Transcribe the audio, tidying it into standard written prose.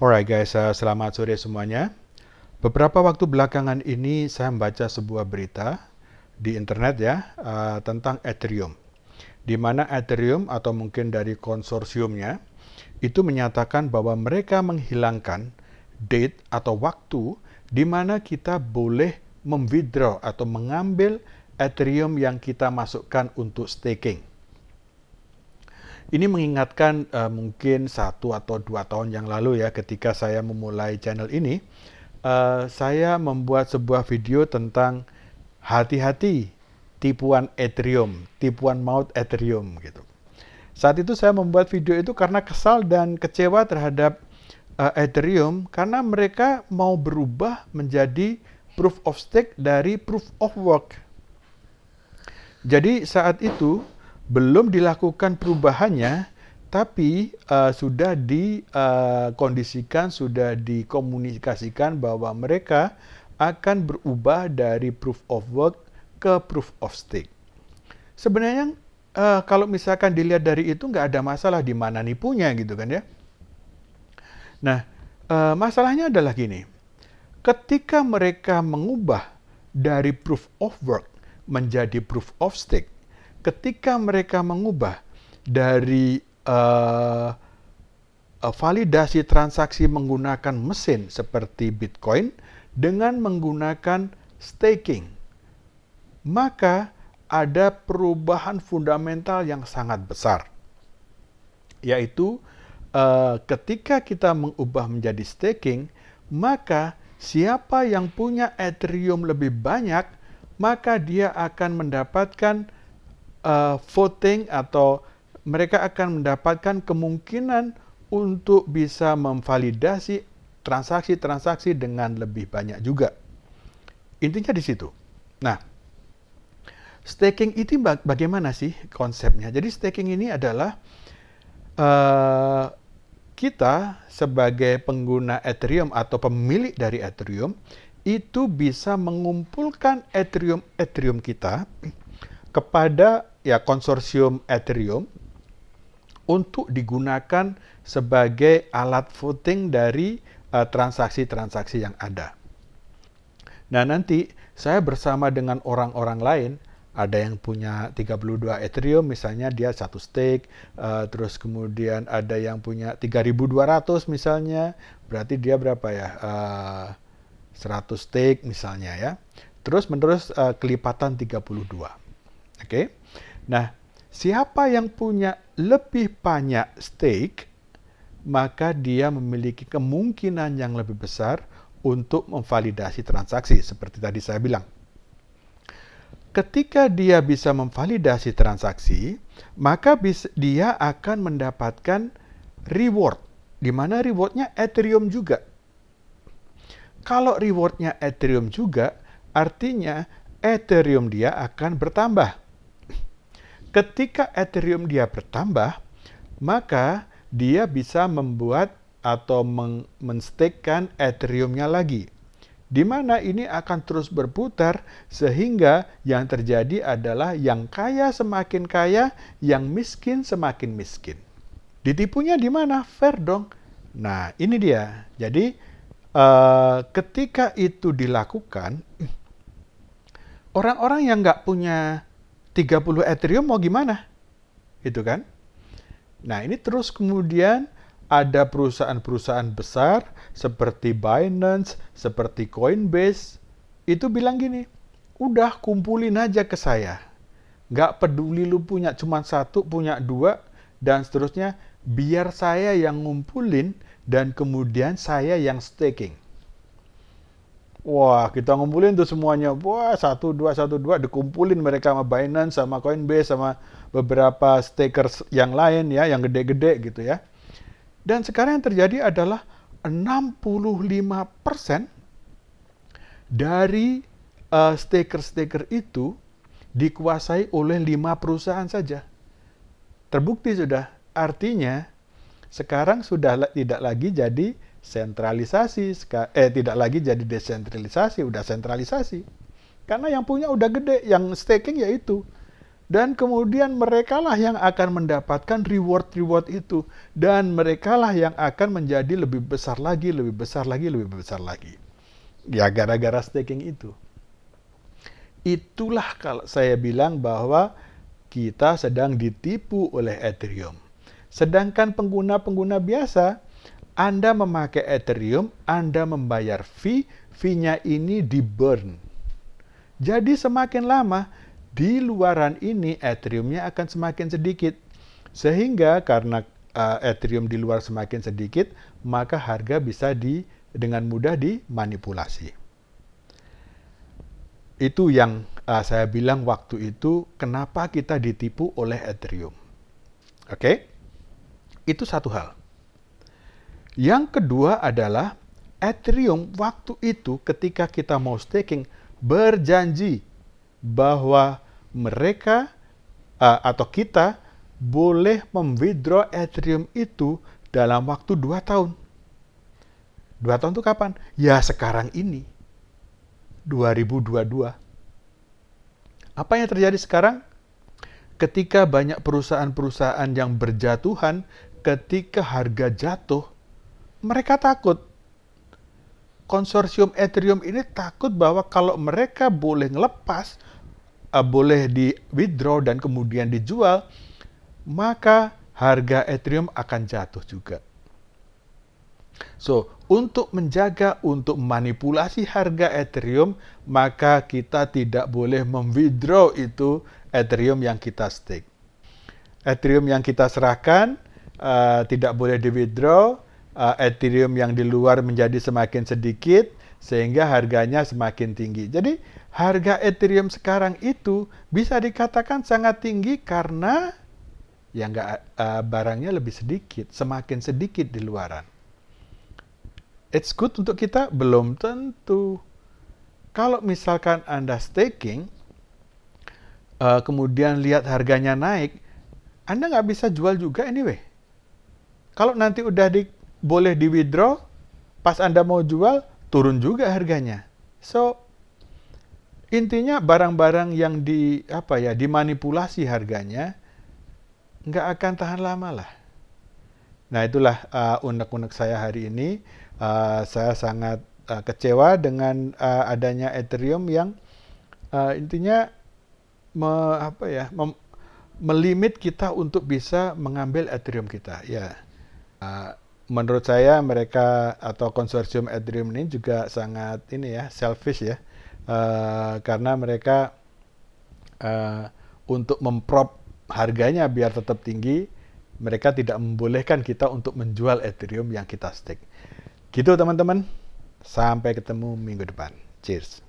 Alright guys, selamat sore semuanya. Beberapa waktu belakangan ini saya membaca sebuah berita di internet ya tentang Ethereum. Di mana Ethereum atau mungkin dari konsorsiumnya itu menyatakan bahwa mereka menghilangkan date atau waktu di mana kita boleh withdraw atau mengambil Ethereum yang kita masukkan untuk staking. Ini mengingatkan mungkin 1 atau 2 tahun yang lalu ya, ketika saya memulai channel ini, saya membuat sebuah video tentang hati-hati tipuan Ethereum, tipuan maut Ethereum gitu. Saat itu saya membuat video itu karena kesal dan kecewa terhadap Ethereum karena mereka mau berubah menjadi proof of stake dari proof of work. Jadi saat itu belum dilakukan perubahannya, tapi sudah dikondisikan, sudah dikomunikasikan bahwa mereka akan berubah dari proof of work ke proof of stake. Sebenarnya kalau misalkan dilihat dari itu nggak ada masalah di mana nipunya gitu kan ya. Nah, masalahnya adalah gini. Ketika mereka mengubah dari proof of work menjadi proof of stake, ketika mereka mengubah dari validasi transaksi menggunakan mesin seperti Bitcoin dengan menggunakan staking, maka ada perubahan fundamental yang sangat besar, yaitu ketika kita mengubah menjadi staking, maka siapa yang punya Ethereum lebih banyak, maka dia akan mendapatkan voting atau mereka akan mendapatkan kemungkinan untuk bisa memvalidasi transaksi-transaksi dengan lebih banyak juga. Intinya di situ. Nah, staking itu bagaimana sih konsepnya? Jadi staking ini adalah kita sebagai pengguna Ethereum atau pemilik dari Ethereum itu bisa mengumpulkan Ethereum kita kepada ya konsorsium Ethereum untuk digunakan sebagai alat voting dari transaksi-transaksi yang ada. Nah, nanti saya bersama dengan orang-orang lain, ada yang punya 32 Ethereum, misalnya dia satu stake, terus kemudian ada yang punya 3.200 misalnya, berarti dia berapa ya? 100 stake misalnya ya. Terus menerus kelipatan 32. Oke. Nah, siapa yang punya lebih banyak stake, maka dia memiliki kemungkinan yang lebih besar untuk memvalidasi transaksi, seperti tadi saya bilang. Ketika dia bisa memvalidasi transaksi, maka dia akan mendapatkan reward, di mana rewardnya Ethereum juga. Kalau rewardnya Ethereum juga, artinya Ethereum dia akan bertambah. Ketika Ethereum dia bertambah, maka dia bisa membuat atau menstakekan Ethereum-nya lagi. Di mana ini akan terus berputar sehingga yang terjadi adalah yang kaya semakin kaya, yang miskin semakin miskin. Ditipunya di mana? Fair dong. Nah, ini dia. Jadi ketika itu dilakukan, orang-orang yang nggak punya 30 Ethereum mau gimana? Itu kan? Nah, ini terus kemudian ada perusahaan-perusahaan besar seperti Binance, seperti Coinbase, itu bilang gini, udah kumpulin aja ke saya. Nggak peduli lu punya cuma 1, punya 2, dan seterusnya, biar saya yang ngumpulin dan kemudian saya yang staking. Wah, kita ngumpulin tuh semuanya. Wah, 1, 2, 1, 2 dikumpulin mereka sama Binance, sama Coinbase, sama beberapa stakers yang lain ya, yang gede-gede gitu ya. Dan sekarang yang terjadi adalah 65% dari staker-staker itu dikuasai oleh 5 perusahaan saja. Terbukti sudah. Artinya sekarang sudah tidak lagi jadi sentralisasi, tidak lagi jadi desentralisasi, udah sentralisasi. Karena yang punya udah gede, yang staking yaitu. Dan kemudian merekalah yang akan mendapatkan reward-reward itu. Dan merekalah yang akan menjadi lebih besar lagi, lebih besar lagi, lebih besar lagi. Ya gara-gara staking itu. Itulah kalau saya bilang bahwa kita sedang ditipu oleh Ethereum. Sedangkan pengguna-pengguna biasa, Anda memakai Ethereum, Anda membayar fee-nya ini di-burn. Jadi semakin lama, di luaran ini Ethereum-nya akan semakin sedikit. Sehingga karena Ethereum di luar semakin sedikit, maka harga bisa dengan mudah dimanipulasi. Itu yang saya bilang waktu itu, kenapa kita ditipu oleh Ethereum. Oke? Itu satu hal. Yang kedua adalah Ethereum waktu itu ketika kita mau staking berjanji bahwa mereka atau kita boleh withdraw Ethereum itu dalam waktu 2 tahun. 2 tahun itu kapan? Ya sekarang ini. 2022. Apa yang terjadi sekarang? Ketika banyak perusahaan-perusahaan yang berjatuhan, ketika harga jatuh, mereka takut. Konsorsium Ethereum ini takut bahwa kalau mereka boleh ngelepas, boleh di-withdraw dan kemudian dijual, maka harga Ethereum akan jatuh juga. So, untuk menjaga, untuk manipulasi harga Ethereum, maka kita tidak boleh withdraw itu Ethereum yang kita stake. Ethereum yang kita serahkan tidak boleh di-withdraw, Ethereum yang di luar menjadi semakin sedikit, sehingga harganya semakin tinggi. Jadi, harga Ethereum sekarang itu bisa dikatakan sangat tinggi karena barangnya lebih sedikit, semakin sedikit di luaran. It's good untuk kita? Belum tentu. Kalau misalkan Anda staking, kemudian lihat harganya naik, Anda nggak bisa jual juga anyway. Kalau nanti udah boleh di-withdraw, pas Anda mau jual, turun juga harganya. So, intinya barang-barang yang dimanipulasi harganya, nggak akan tahan lama lah. Nah, itulah unek-unek saya hari ini. Saya sangat kecewa dengan adanya Ethereum yang intinya melimit kita untuk bisa mengambil Ethereum kita. Ya, menurut saya mereka atau konsorsium Ethereum ini juga sangat selfish ya, karena mereka untuk memprop harganya biar tetap tinggi, mereka tidak membolehkan kita untuk menjual Ethereum yang kita stake. Gitu teman-teman, sampai ketemu minggu depan. Cheers.